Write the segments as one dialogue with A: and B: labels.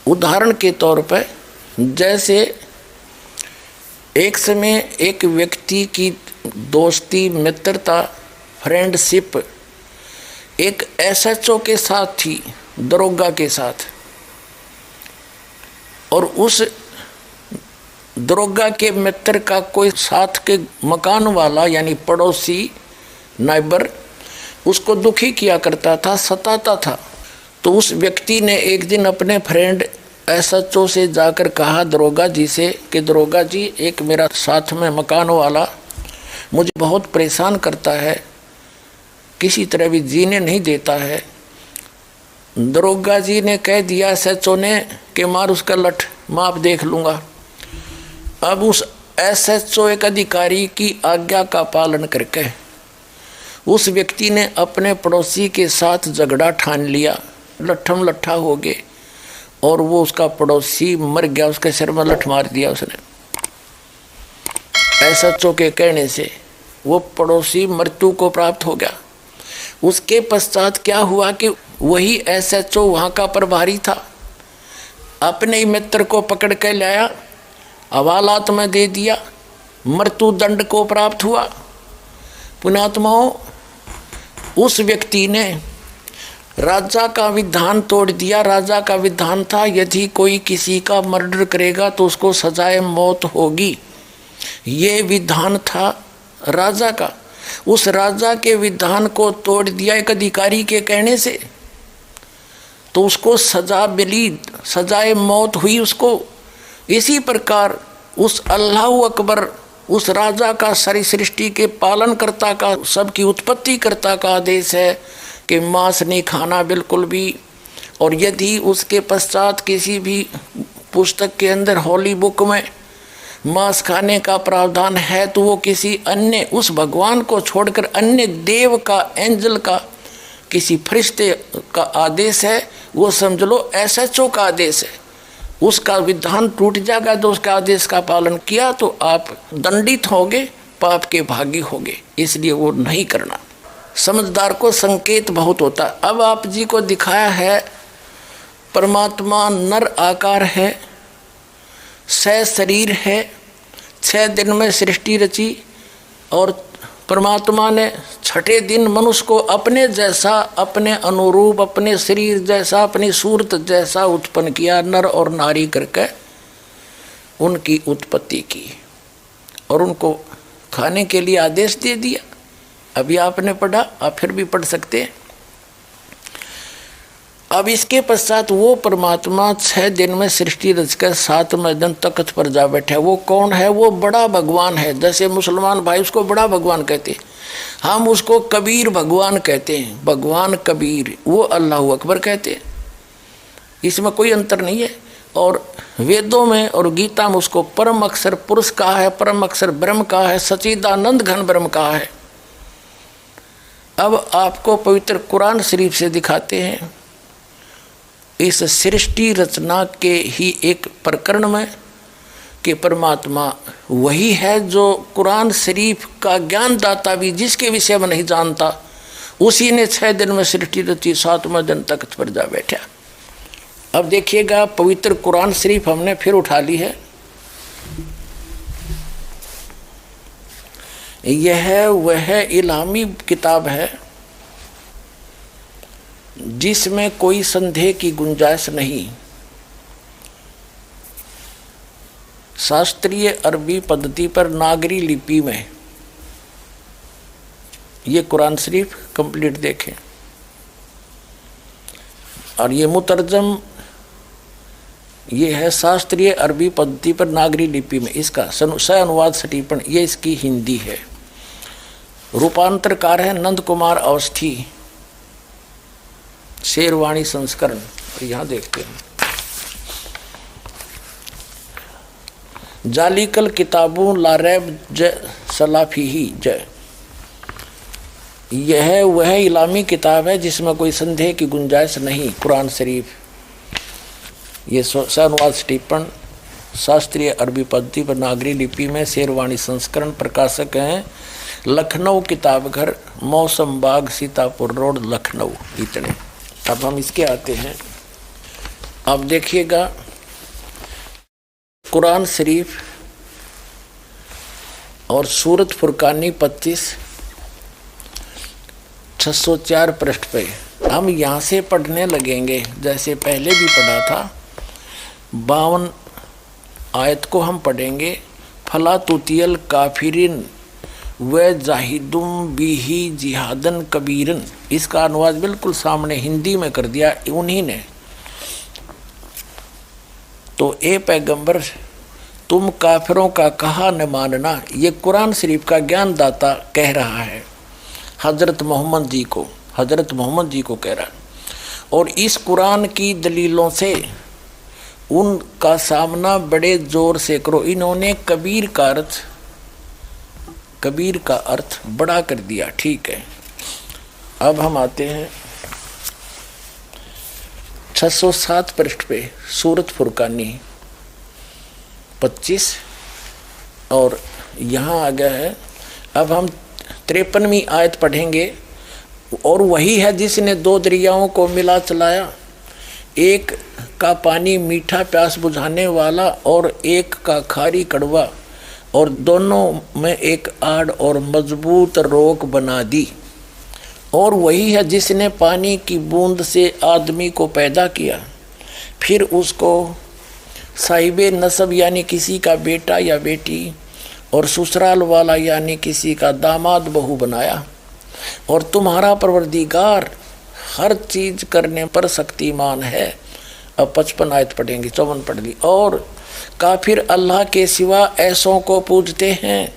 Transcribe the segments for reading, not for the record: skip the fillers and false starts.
A: उदाहरण के तौर पर जैसे एक समय एक व्यक्ति की दोस्ती, मित्रता, फ्रेंडशिप एक एसएचओ के साथ थी, दरोगा के साथ, और उस दरोगा के मित्र का कोई साथ के मकान वाला यानी पड़ोसी नाइबर उसको दुखी किया करता था, सताता था। तो उस व्यक्ति ने एक दिन अपने फ्रेंड एसएचओ से जाकर कहा दरोगा जी से कि दरोगा जी, एक मेरा साथ में मकान वाला मुझे बहुत परेशान करता है, किसी तरह भी जीने नहीं देता है। दरोगा जी ने कह दिया एसएचओ ने कि मार उसका लठ, मैं आप देख लूँगा। अब उस एसएचओ एक अधिकारी की आज्ञा का पालन करके उस व्यक्ति ने अपने पड़ोसी के साथ झगड़ा ठान लिया, लट्ठम लट्ठा हो गए और वो उसका पड़ोसी मर गया, उसके सिर में लठ मार दिया उसने। एसएचओ के कहने से वो पड़ोसी मृत्यु को प्राप्त हो गया। उसके पश्चात क्या हुआ कि वही एसएचओ वहाँ का प्रभारी था, अपने ही मित्र को पकड़ के लाया, हवालात में दे दिया, मृत्यु दंड को प्राप्त हुआ। पुण्यात्माओं, उस व्यक्ति ने राजा का विधान तोड़ दिया। राजा का विधान था यदि कोई किसी का मर्डर करेगा तो उसको सजाए मौत होगी, ये विधान था राजा का। उस राजा के विधान को तोड़ दिया एक अधिकारी के कहने से, तो उसको सजा मिली, सजाए मौत हुई उसको। इसी प्रकार उस अल्लाह अकबर, उस राजा का, सारी सृष्टि के पालनकर्ता का, सबकी उत्पत्ति कर्ता का आदेश है कि मांस नहीं खाना बिल्कुल भी। और यदि उसके पश्चात किसी भी पुस्तक के अंदर होली बुक में मांस खाने का प्रावधान है तो वो किसी अन्य, उस भगवान को छोड़कर अन्य देव का, एंजल का, किसी फरिश्ते का आदेश है। वो समझ लो एसएचओ का आदेश है, उसका विधान टूट जाएगा। तो उसका आदेश का पालन किया तो आप दंडित होगे, पाप के भागी होगे, इसलिए वो नहीं करना। समझदार को संकेत बहुत होता है। अब आप जी को दिखाया है परमात्मा नर आकार है, 6 शरीर है, 6 दिन में सृष्टि रची और परमात्मा ने छठे दिन मनुष्य को अपने जैसा, अपने अनुरूप, अपने शरीर जैसा, अपनी सूरत जैसा उत्पन्न किया, नर और नारी करके उनकी उत्पत्ति की और उनको खाने के लिए आदेश दे दिया। अभी आपने पढ़ा, आप फिर भी पढ़ सकते हैं। अब इसके पश्चात वो परमात्मा 6 दिन में सृष्टि रचकर 7वें दिन तख्त पर जा बैठा। वो कौन है? वो बड़ा भगवान है। जैसे मुसलमान भाई उसको बड़ा भगवान कहते हैं, हम उसको कबीर भगवान कहते हैं। भगवान कबीर, वो अल्लाह अकबर कहते हैं, इसमें कोई अंतर नहीं है। और वेदों में और गीता में उसको परम अक्षर पुरुष कहा है, परम अक्षर ब्रह्म कहा है, सच्चिदानंद घन ब्रह्म कहा है। अब आपको पवित्र कुरान शरीफ से दिखाते हैं इस सृष्टि रचना के ही एक प्रकरण में कि परमात्मा वही है जो कुरान शरीफ का ज्ञानदाता भी जिसके विषय में नहीं जानता, उसी ने 6 दिन में सृष्टि रची, 7वें दिन तख्त पर जा बैठा। अब देखिएगा पवित्र कुरान शरीफ हमने फिर उठा ली है। यह वह इलामी किताब है जिसमें कोई संदेह की गुंजाइश नहीं। शास्त्रीय अरबी पद्धति पर नागरी लिपि में ये कुरान शरीफ कंप्लीट देखें। और ये मुतरजम ये है शास्त्रीय अरबी पद्धति पर नागरी लिपि में, इसका सह अनुवाद सटीपन ये इसकी हिंदी है। रूपांतरकार है नंद कुमार अवस्थी, शेरवाणी संस्करण। यहाँ देखते हैं जालिकल किताबों लारैब ज सलाफी ही जय। यह वह इलामी किताब है जिसमें कोई संदेह की गुंजाइश नहीं। कुरान शरीफ ये अनुवाद टिप्पण शास्त्रीय अरबी पद्धति पर नागरी लिपि में शेरवाणी संस्करण। प्रकाशक हैं लखनऊ किताब घर, मौसम बाग, सीतापुर रोड, लखनऊ। इतने। अब हम इसके आते हैं। अब देखिएगा कुरान शरीफ और सूरत फुरकानी 25 604 पृष्ठ पे हम यहाँ से पढ़ने लगेंगे, जैसे पहले भी पढ़ा था। 52 आयत को हम पढ़ेंगे। फला तुतियल काफिरिन व जाहिदुम बिही जिहादन कबीरन। इसका अनुवाद बिल्कुल सामने हिंदी में कर दिया उन्हीं ने। तो ए पैगंबर तुम काफिरों का कहा न मानना, ये कुरान शरीफ का ज्ञान दाता कह रहा है हजरत मोहम्मद जी को, हजरत मोहम्मद जी को कह रहा है। और इस कुरान की दलीलों से उनका सामना बड़े जोर से करो। इन्होंने कबीर का अर्थ बड़ा कर दिया। ठीक है, अब हम आते हैं 607 पृष्ठ पे सूरत फुरकानी 25 और यहाँ आ गया है। अब हम 53वीं आयत पढ़ेंगे। और वही है जिसने 2 दरियाओं को मिला चलाया, एक का पानी मीठा प्यास बुझाने वाला और एक का खारी कड़वा, और दोनों में एक आड़ और मजबूत रोक बना दी। और वही है जिसने पानी की बूंद से आदमी को पैदा किया, फिर उसको साहिबे नसब यानी किसी का बेटा या बेटी, और ससुराल वाला यानी किसी का दामाद बहू बनाया। और तुम्हारा परवरदिगार हर चीज करने पर शक्तिमान है। अब 55 आयत पढ़ेंगे, 54 पढ़ ली। और काफिर अल्लाह के सिवा ऐसों को पूजते हैं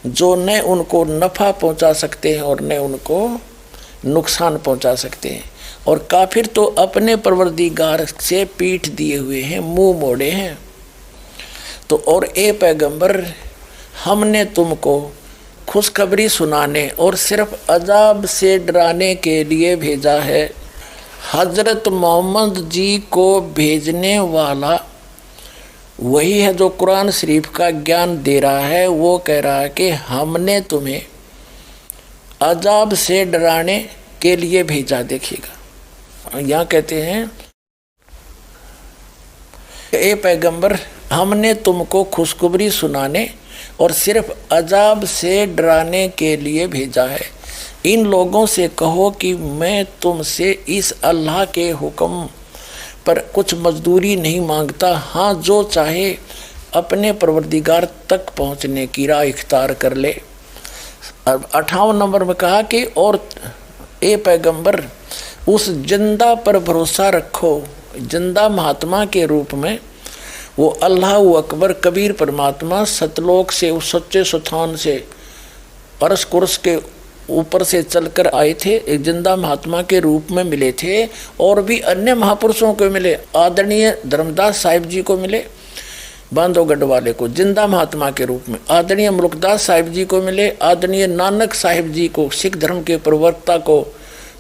A: जो न उनको नफ़ा पहुंचा सकते हैं और न उनको नुकसान पहुंचा सकते हैं। और काफिर तो अपने परवरदिगार से पीठ दिए हुए हैं, मुंह मोड़े हैं। तो और ए पैगंबर हमने तुमको खुशखबरी सुनाने और सिर्फ अजाब से डराने के लिए भेजा है। हजरत मोहम्मद जी को भेजने वाला वही है जो कुरान शरीफ का ज्ञान दे रहा है। वो कह रहा है कि हमने तुम्हें अजाब से डराने के लिए भेजा। देखिएगा यहाँ कहते हैं ए पैगंबर हमने तुमको खुशखबरी सुनाने और सिर्फ अजाब से डराने के लिए भेजा है। इन लोगों से कहो कि मैं तुमसे इस अल्लाह के हुक्म पर कुछ मजदूरी नहीं मांगता। हाँ, जो चाहे अपने परवरदिगार तक पहुँचने की राह इख्तियार कर ले। अब 58 नंबर में कहा कि और ए पैगंबर उस जिंदा पर भरोसा रखो, जिंदा महात्मा के रूप में वो अल्लाह अकबर कबीर परमात्मा सतलोक से उस सच्चे स्थान से परस कुर्स के ऊपर से चलकर आए थे। एक जिंदा महात्मा के रूप में मिले थे और भी अन्य महापुरुषों को मिले। आदरणीय धर्मदास साहिब जी को मिले, बांधवगढ़ वाले को जिंदा महात्मा के रूप में। आदरणीय मुल्कदास साहिब जी को मिले। आदरणीय नानक साहिब जी को, सिख धर्म के प्रवक्ता को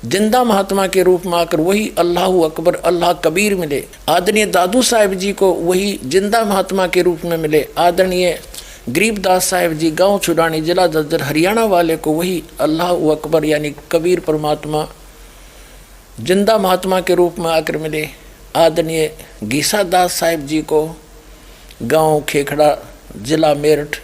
A: जिंदा महात्मा के रूप में आकर वही अल्लाह अकबर अल्लाह कबीर मिले। आदरणीय दादू साहिब जी को वही जिंदा महात्मा के रूप में मिले। आदरणीय गरीबदास साहिब जी गांव छुड़ानी जिला जज्जर हरियाणा वाले को वही अल्लाह अकबर यानी कबीर परमात्मा जिंदा महात्मा के रूप में आकर मिले। आदरणीय गीसा दास साहिब जी को गांव खेखड़ा जिला मेरठ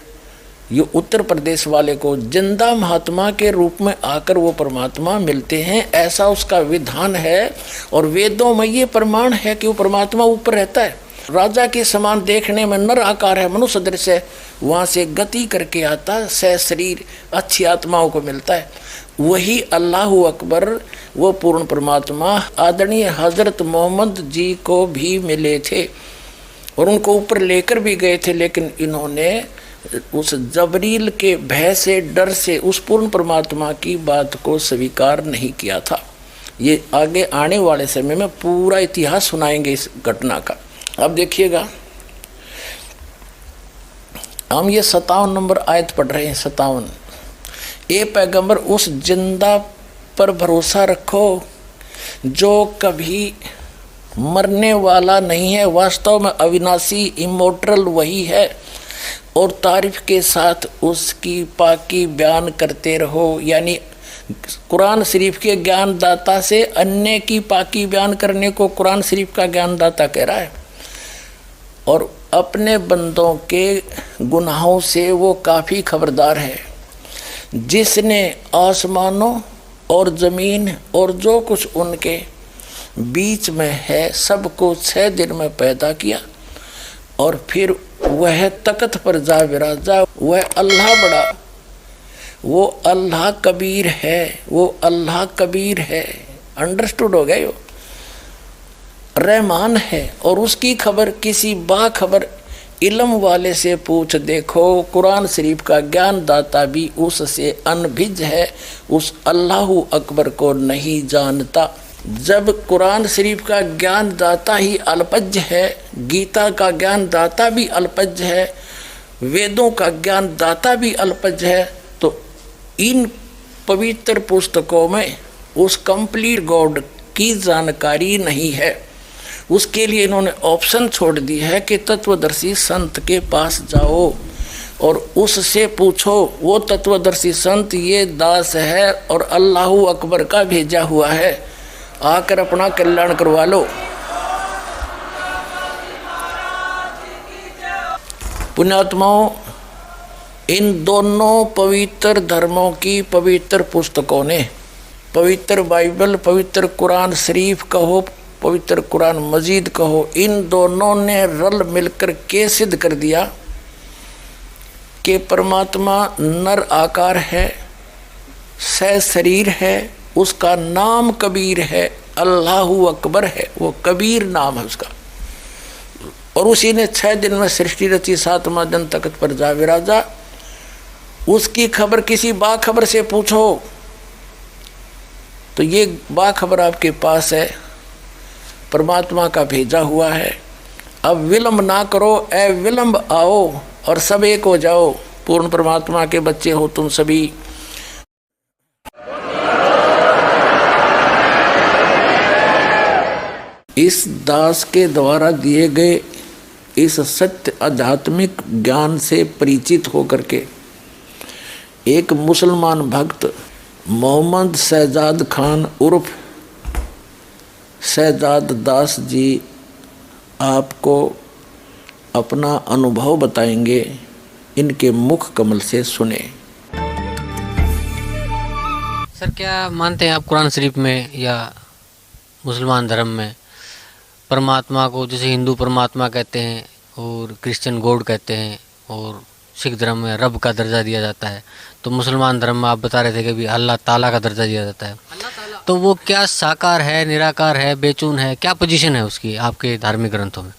A: ये उत्तर प्रदेश वाले को जिंदा महात्मा के रूप में आकर वो परमात्मा मिलते हैं। ऐसा उसका विधान है और वेदों में ये प्रमाण है कि वो परमात्मा ऊपर रहता है। राजा के समान देखने में नर आकार है, मनुष्य दृश्य है, वहाँ से गति करके आता है, सह शरीर अच्छी आत्माओं को मिलता है। वही अल्लाह अकबर वो पूर्ण परमात्मा आदरणीय हजरत मोहम्मद जी को भी मिले थे और उनको ऊपर लेकर भी गए थे। लेकिन इन्होंने उस जबरील के भय से, डर से उस पूर्ण परमात्मा की बात को स्वीकार नहीं किया था। ये आगे आने वाले समय में पूरा इतिहास सुनाएंगे इस घटना का। अब देखिएगा हम ये 57 नंबर आयत पढ़ रहे हैं। 57 ए पैगंबर उस जिंदा पर भरोसा रखो जो कभी मरने वाला नहीं है, वास्तव में अविनाशी इमोर्टल वही है। और तारीफ के साथ उसकी पाकी बयान करते रहो। यानी कुरान शरीफ के ज्ञानदाता से अन्य की पाकी बयान करने को कुरान शरीफ का ज्ञानदाता कह रहा है। और अपने बंदों के गुनाहों से वो काफ़ी खबरदार है। जिसने आसमानों और ज़मीन और जो कुछ उनके बीच में है सबको 6 दिन में पैदा किया, और फिर वह तख्त पर जा विराजा। वह अल्लाह बड़ा, वो अल्लाह कबीर है, वो अल्लाह कबीर है। अंडरस्टूड हो गया? यो रहमान है। और उसकी खबर किसी बाखबर इल्म वाले से पूछ देखो। कुरान शरीफ का ज्ञानदाता भी उससे अनभिज्ञ है, उस अल्लाह अकबर को नहीं जानता। जब कुरान शरीफ का ज्ञानदाता ही अल्पज्ञ है, गीता का ज्ञानदाता भी अल्पज्ञ है, वेदों का ज्ञानदाता भी अल्पज्ञ है, तो इन पवित्र पुस्तकों में उस कंप्लीट गॉड की जानकारी नहीं है। उसके लिए इन्होंने ऑप्शन छोड़ दी है कि तत्वदर्शी संत के पास जाओ और उससे पूछो। वो तत्वदर्शी संत ये दास है और अल्लाह अकबर का भेजा हुआ है, आकर अपना कल्याण करवा लो। पुण्यात्माओं, इन दोनों पवित्र धर्मों की पवित्र पुस्तकों ने, पवित्र बाइबल, पवित्र कुरान शरीफ कहो, पवित्र कुरान मजीद कहो, इन दोनों ने रल मिलकर के सिद्ध कर दिया कि परमात्मा नर आकार है, सह शरीर है, उसका नाम कबीर है, अल्लाह अकबर है, वो कबीर नाम है उसका। और उसी ने 6 दिन में सृष्टि रची, 7वां दिन तख्त पर जा विराजा। उसकी खबर किसी बाखबर से पूछो तो ये बाखबर आपके पास है, परमात्मा का भेजा हुआ है। अब विलंब ना करो, ए विलंब आओ और सब एक हो जाओ। पूर्ण परमात्मा के बच्चे हो तुम सभी। इस दास के द्वारा दिए गए इस सत्य आध्यात्मिक ज्ञान से परिचित होकर के एक मुसलमान भक्त मोहम्मद शहजाद खान उर्फ शहजाद दास जी आपको अपना अनुभव बताएंगे। इनके मुख कमल से सुने।
B: सर, क्या मानते हैं आप कुरान शरीफ में या मुसलमान धर्म में परमात्मा को, जैसे हिंदू परमात्मा कहते हैं और क्रिश्चियन गॉड कहते हैं और सिख धर्म में रब का दर्जा दिया जाता है, तो मुसलमान धर्म में आप बता रहे थे कि भी अल्लाह ताला का दर्जा दिया जाता है, तो वो क्या साकार है, निराकार है, बेचून है, क्या पोजीशन है उसकी आपके धार्मिक ग्रंथों में?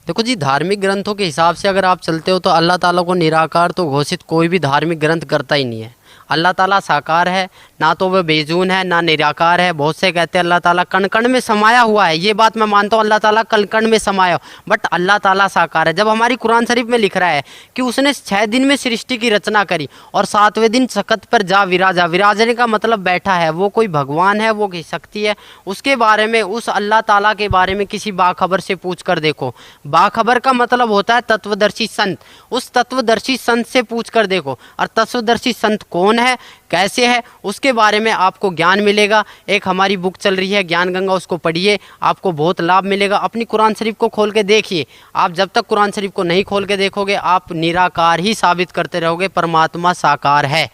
C: देखो जी, धार्मिक ग्रंथों के हिसाब से अगर आप चलते हो तो अल्लाह ताला को निराकार तो घोषित कोई भी धार्मिक ग्रंथ करता ही नहीं है। अल्लाह ताला साकार है, ना तो वह बेजून है ना निराकार है। बहुत से कहते हैं अल्लाह ताला कण कण में समाया हुआ है, ये बात मैं मानता हूँ, अल्लाह ताला कण कण में समाया, बट अल्लाह ताला साकार है। जब हमारी कुरान शरीफ में लिख रहा है कि उसने 6 दिन में सृष्टि की रचना करी और 7वें दिन तख्त पर जा विराजा, विराजने का मतलब बैठा है, वो कोई भगवान है, वो कोई शक्ति है। उसके बारे में, उस अल्लाह ताला के बारे में किसी बाखबर से पूछ कर देखो। बाखबर का मतलब होता है तत्वदर्शी संत। उस तत्वदर्शी संत से पूछ कर देखो, और तत्वदर्शी संत कौन है, कैसे है, उसके बारे में आपको ज्ञान मिलेगा। एक हमारी बुक चल रही है ज्ञान गंगा, उसको पढ़िए, आपको बहुत लाभ मिलेगा। अपनी कुरान शरीफ को खोल के देखिए। आप जब तक कुरान शरीफ को नहीं खोल के देखोगे, आप निराकार ही साबित करते रहोगे। परमात्मा साकार है,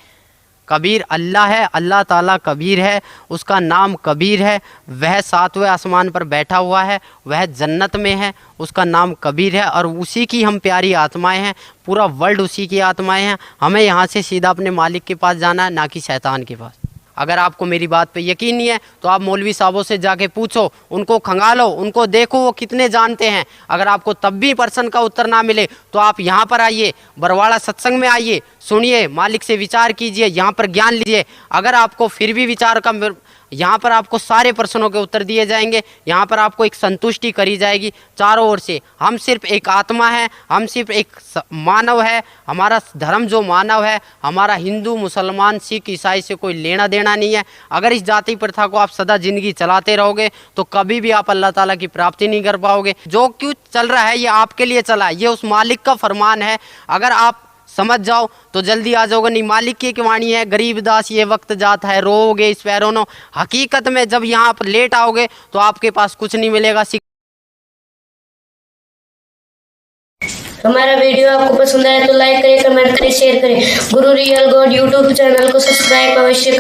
C: कबीर अल्लाह है, अल्लाह ताला कबीर है, उसका नाम कबीर है। वह 7वें आसमान पर बैठा हुआ है, वह जन्नत में है, उसका नाम कबीर है, और उसी की हम प्यारी आत्माएं हैं। पूरा वर्ल्ड उसी की आत्माएं हैं। हमें यहाँ से सीधा अपने मालिक के पास जाना है, ना कि शैतान के पास। अगर आपको मेरी बात पे यकीन नहीं है तो आप मौलवी साहबों से जाके पूछो, उनको खंगालो, उनको देखो वो कितने जानते हैं। अगर आपको तब भी प्रश्न का उत्तर ना मिले तो आप यहाँ पर आइए, बरवाड़ा सत्संग में आइए, सुनिए, मालिक से विचार कीजिए, यहाँ पर ज्ञान लीजिए। अगर आपको फिर भी विचार का यहाँ पर आपको सारे प्रश्नों के उत्तर दिए जाएंगे। यहाँ पर आपको एक संतुष्टि करी जाएगी चारों ओर से। हम सिर्फ एक आत्मा है, हम सिर्फ एक मानव है। हमारा धर्म जो मानव है, हमारा हिंदू मुसलमान सिख ईसाई से कोई लेना देना नहीं है। अगर इस जाति प्रथा को आप सदा ज़िंदगी चलाते रहोगे तो कभी भी आप अल्लाह ताला की प्राप्ति नहीं कर पाओगे। जो क्यों चल रहा है ये आपके लिए चला है, ये उस मालिक का फरमान है। अगर आप समझ जाओ तो जल्दी आ जाओगे, नहीं मालिक की एक वाणी है, गरीब दास ये वक्त जाता है, रोओगे इस पैरों। हकीकत में जब यहाँ पर लेट आओगे तो आपके पास कुछ नहीं मिलेगा।
D: हमारा वीडियो आपको पसंद आया तो लाइक करें, कमेंट करें, शेयर करें। गुरु रियल गॉड यूट्यूब चैनल को सब्सक्राइब अवश्य